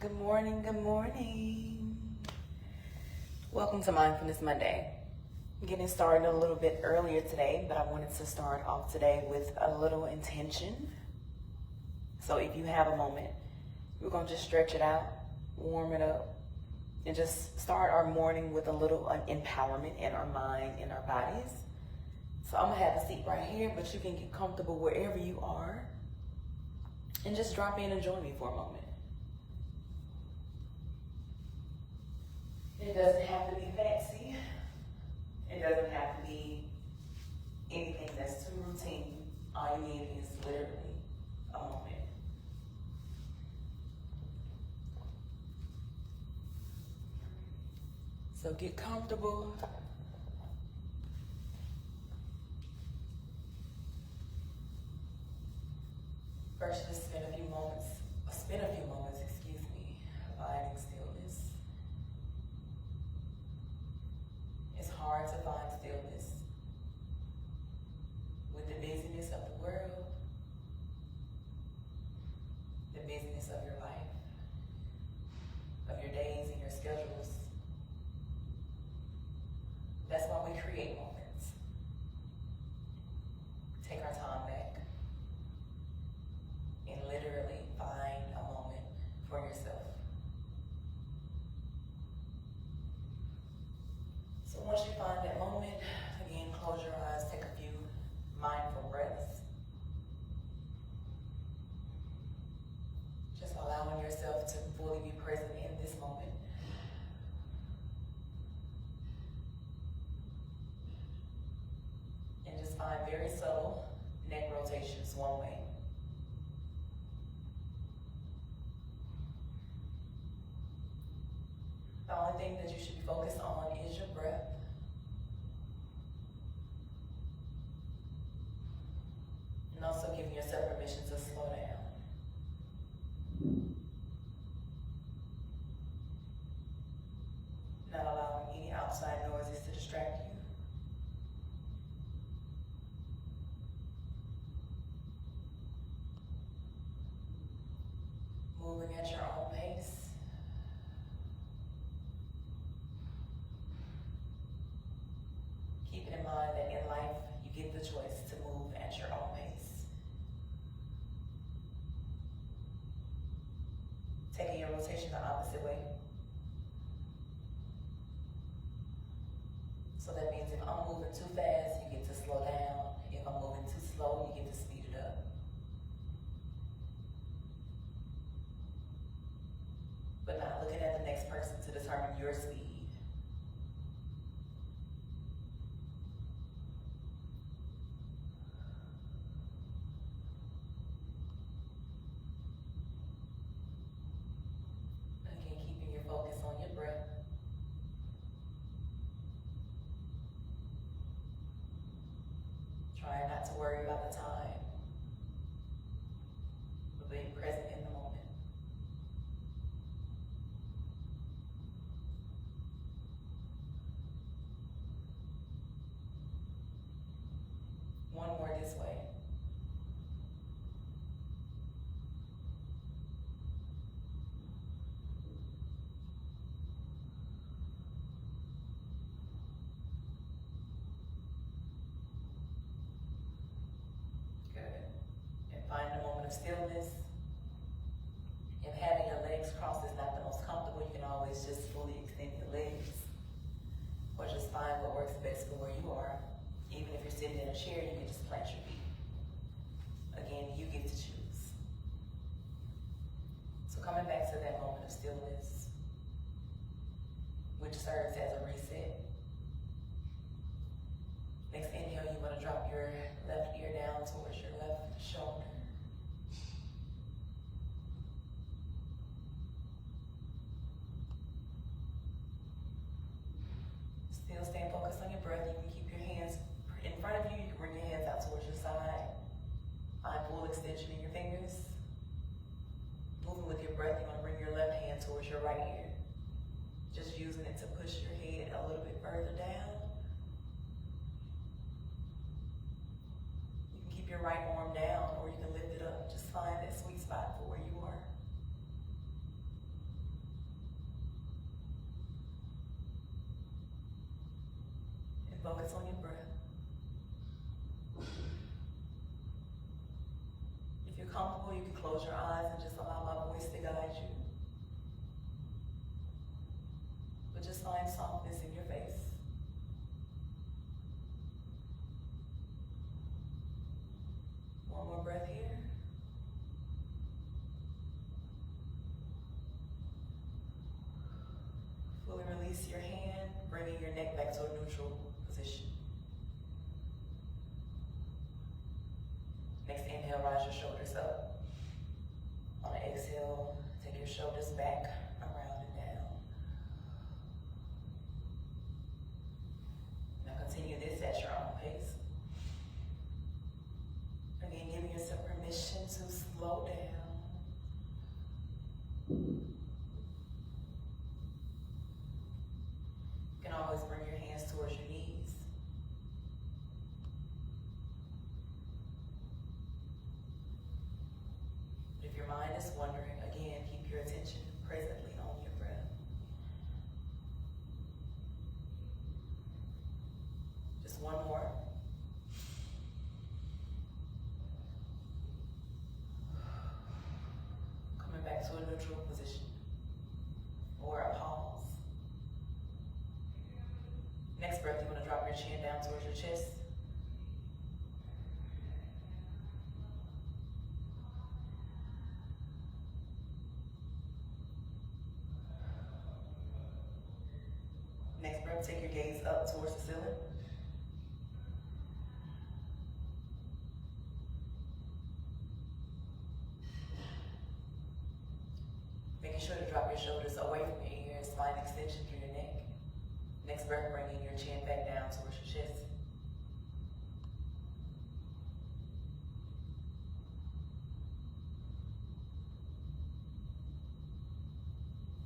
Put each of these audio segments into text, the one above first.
Good morning, good morning. Welcome to Mindfulness Monday. I'm getting started a little bit earlier today, but I wanted to start off today with a little intention. So if you have a moment, we're going to just stretch it out, warm it up, and just start our morning with a little empowerment in our mind and our bodies. So I'm going to have a seat right here, but you can get comfortable wherever you are and just drop in and join me for a moment. It doesn't have to be fancy. It doesn't have to be anything that's too routine. All you need is literally a moment. So get comfortable. First, just spend a few moments, abiding stillness. It's hard to find stillness with the busyness of the world, the busyness of your life, of your days and your schedules. That's why we create moments. Take our time back and literally find a moment for yourself. So once you find that moment, again, close your eyes, take a few mindful breaths. Just allowing yourself to fully be present in this moment. And just find very subtle neck rotations one way. The only thing that you should be focused on is your breath. And also giving yourself permission to slow down. Not allowing any outside noises to distract you. Moving at your own pace. Keep in mind that in life, you get the choice to move at your own pace. Taking your rotation the opposite way. So that means if I'm moving too fast, you get to slow down. If I'm moving too slow, you get to speed it up. But not looking at the next person to determine your speed. Again, keeping your focus on your breath. Trying not to worry about the time, but being present in the moment. One more this way. Good. And find a moment of stillness. If having your legs crossed is not the most comfortable, you can always just fully extend your legs. Or just find what works best for where you are. Even if you're sitting in a chair, you can just plant your feet. Again, you get to choose. So coming back to that moment of stillness, which serves as a reset. Next inhale, you want to drop your left ear down towards your left shoulder. Still staying focused on your breath. You can keep your hands in front of you. You can bring your hands out towards your side. Find full extension in your fingers. Moving with your breath, you want to bring your left hand towards your right ear. Just using it to push your head a little bit further down. You can keep your right arm down or you can lift it up. Just find that sweet spot for where you are. Focus on your breath. If you're comfortable, you can close your eyes and just allow my voice to guide you. But just find softness in your face. One more breath here. Fully release your hand, bringing your neck back to a neutral position. Next inhale, rise your shoulders up. On an exhale, take your shoulders back, around and down. Now continue this at your own pace. Again, giving yourself permission to slow down. You can always bring your hands towards your knees. If your mind is wandering, again, keep your attention presently on your breath. Just one more. Coming back to a neutral position or a pause. Next breath, you want to drop your chin down towards your chest. Next breath, take your gaze up towards the ceiling. Making sure to drop your shoulders away from your ears, spine extension through your neck. Next breath, bringing your chin back down towards your chest.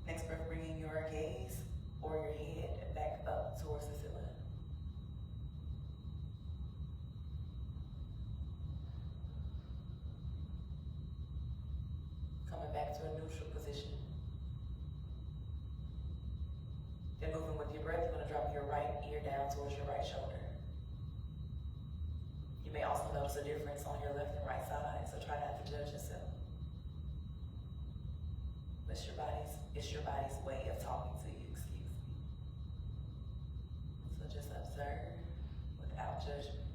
Next breath, bringing your gaze or your head back up towards the ceiling. Coming back to a neutral position. Then moving with your breath, you're going to drop your right ear down towards your right shoulder. You may also notice a difference on your left and right side, so try not to judge yourself. It's your body's way of talking to you, excuse me. So just observe without judgment.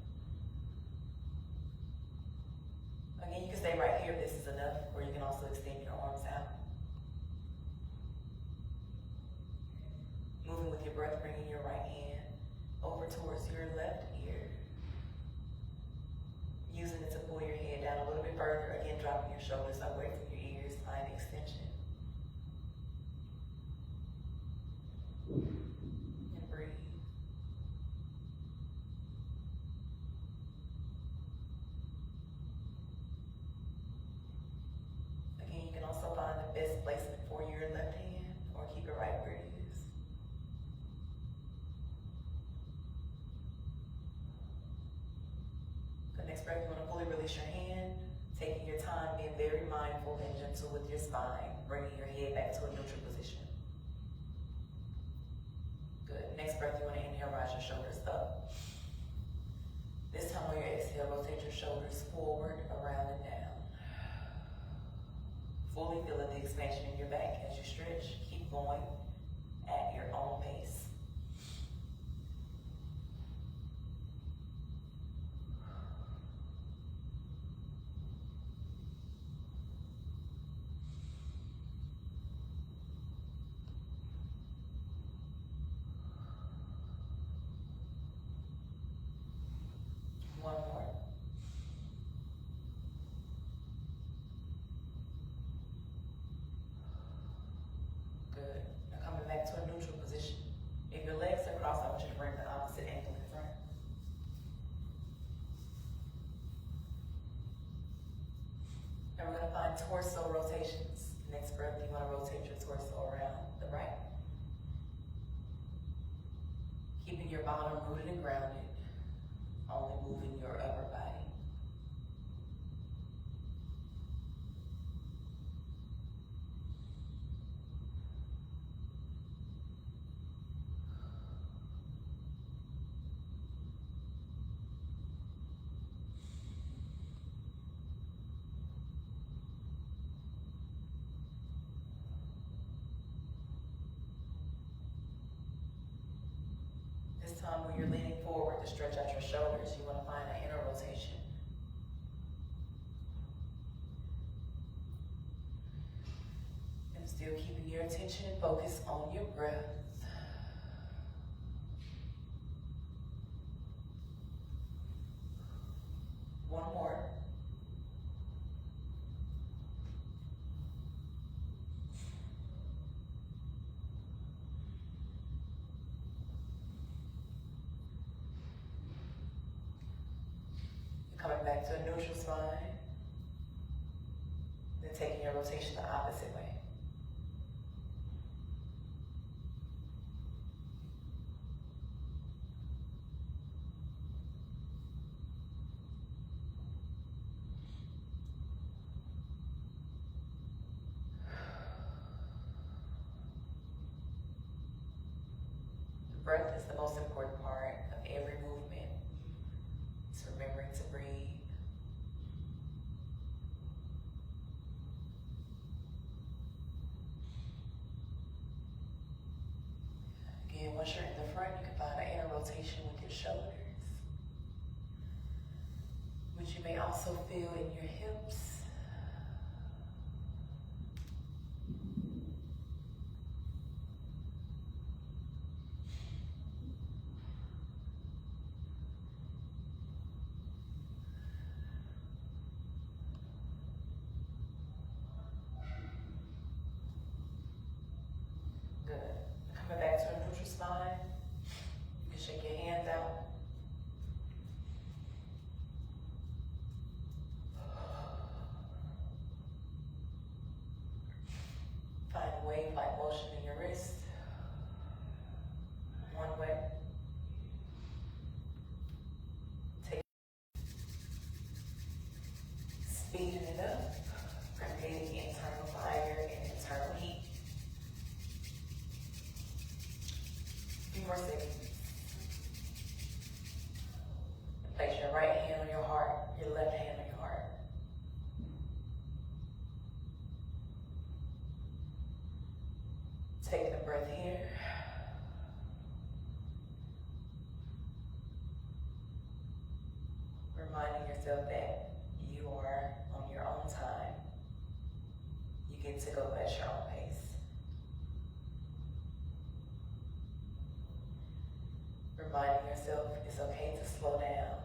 Again, you can stay right here if this is enough, or you can also extend your arms out. Moving with your breath, bringing your right hand over towards your left ear. Using it to pull your head down a little bit further. Again, dropping your shoulders away from your ears, spine extension. And breathe. Again, you can also find the best placement for your left hand, or keep it right where it is. The next breath, you want to fully release your hand, taking your time, being very mindful and gentle with your spine, bringing your head back to a neutral position. Good. Next breath, you want to inhale, rise your shoulders up. This time on your exhale, rotate your shoulders forward, around, and down. Fully feeling the expansion in your back as you stretch. Keep going at your own pace. One more. Good. Now coming back to a neutral position. If your legs are crossed, I want you to bring the opposite ankle in front. And we're going to find torso rotations. Next breath, you want to rotate your torso around the right. Keeping your bottom rooted and grounded. Only moving your upper body. time when you're leaning forward to stretch out your shoulders, you want to find an inner rotation. And still keeping your attention and focus on your breath. One more. Coming back to a neutral spine. Then taking your rotation the opposite way. Breath is the most important part of every movement. It's remembering to breathe. Again, once you're in the front, you can find an inner rotation with your shoulders, which you may also feel in your hips. Coming back to a neutral spine, you can shake your hands out. Find a wave-like motion in your wrist. One way. Take speeding it up, creating internal fire and internal heat. Few more seconds. Place your right hand on your heart, your left hand on your heart. Taking a breath here. Reminding yourself that you are on your own time. You get to go at your own pace. Reminding yourself it's okay to slow down.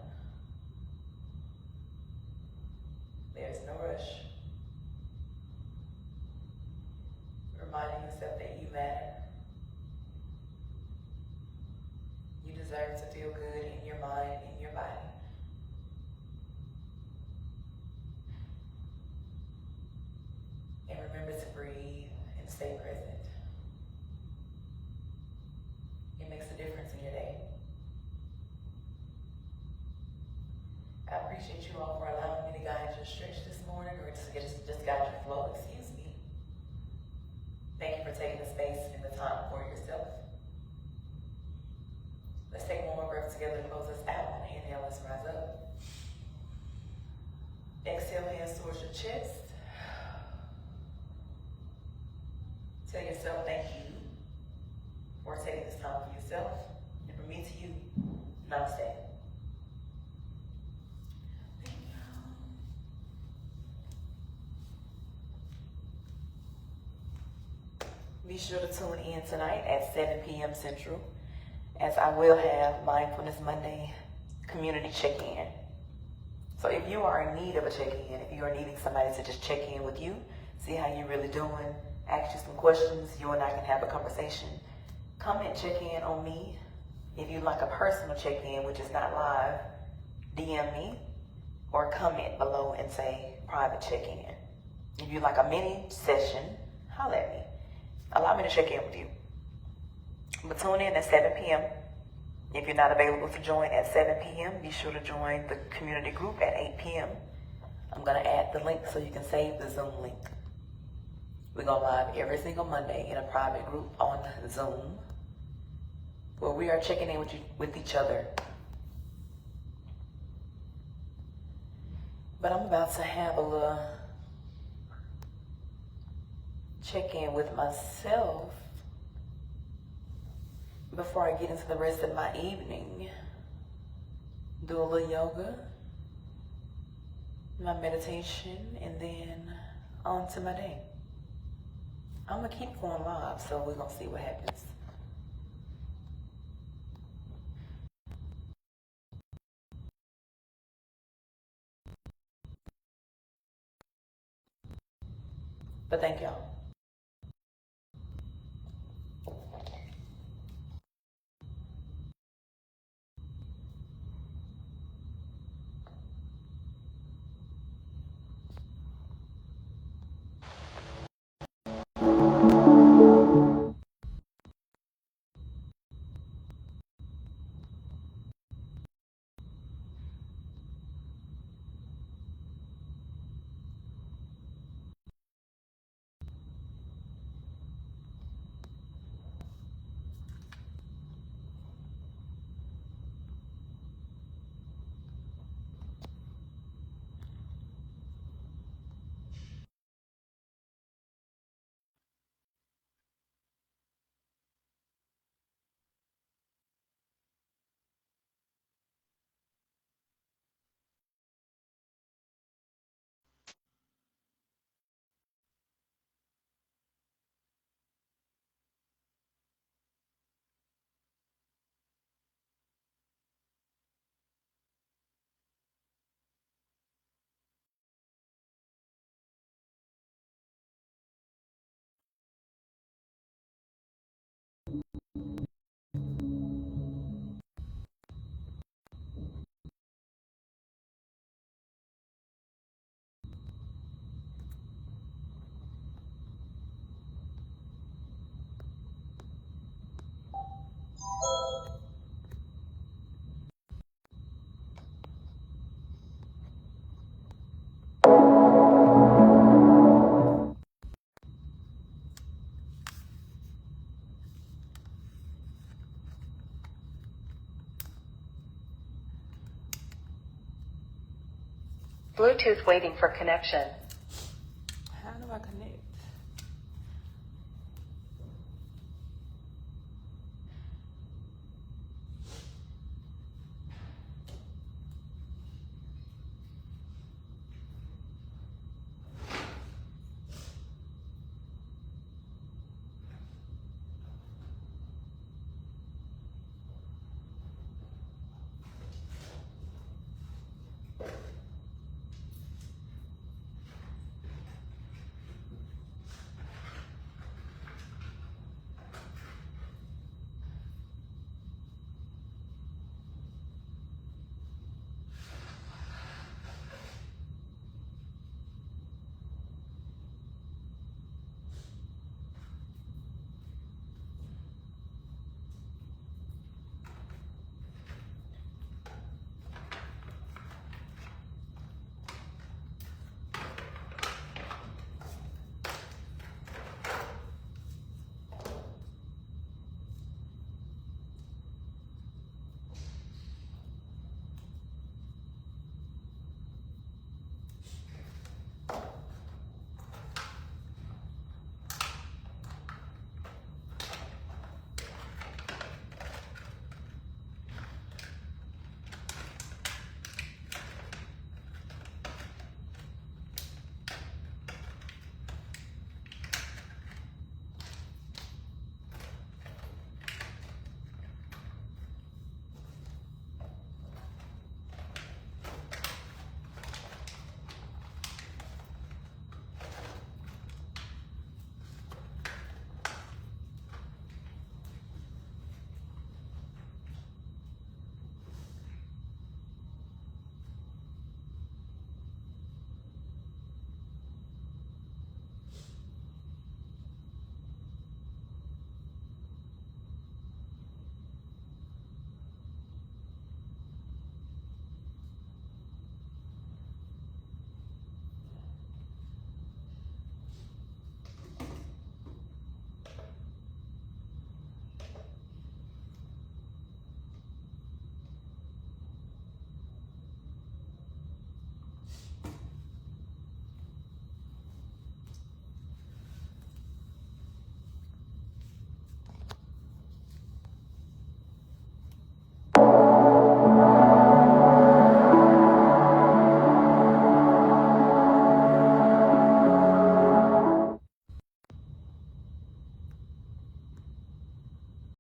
There's no rush. Reminding yourself that you matter. You deserve to feel good in your mind, in your body. And remember to breathe and stay present. It makes a difference in your day. I appreciate you all for allowing me to guide your stretch this morning, or just guide your flow, excuse me. Thank you for taking the space and the time for yourself. Let's take one more breath together to close us out. Inhale, let's rise up. Exhale, hands towards your chest. Tell yourself thank you for taking this time for yourself, and for me to you. Namaste. Be sure to tune in tonight at 7 p.m. Central, as I will have Mindfulness Monday community check-in. So if you are in need of a check-in, if you are needing somebody to just check in with you, see how you're really doing, ask you some questions, you and I can have a conversation, come and check in on me. If you'd like a personal check-in, which is not live, DM me or comment below and say private check-in. If you'd like a mini session, holler at me. Allow me to check in with you. But tune in at 7 p.m. If you're not available to join at 7 p.m., be sure to join the community group at 8 p.m. I'm going to add the link so you can save the Zoom link. We go live every single Monday in a private group on Zoom, where we are checking in with each other. But I'm about to have a little check-in with myself before I get into the rest of my evening, do a little yoga, my meditation, and then on to my day. I'm going to keep going live, so we're going to see what happens. But thank y'all. Bluetooth waiting for connection. How do I connect?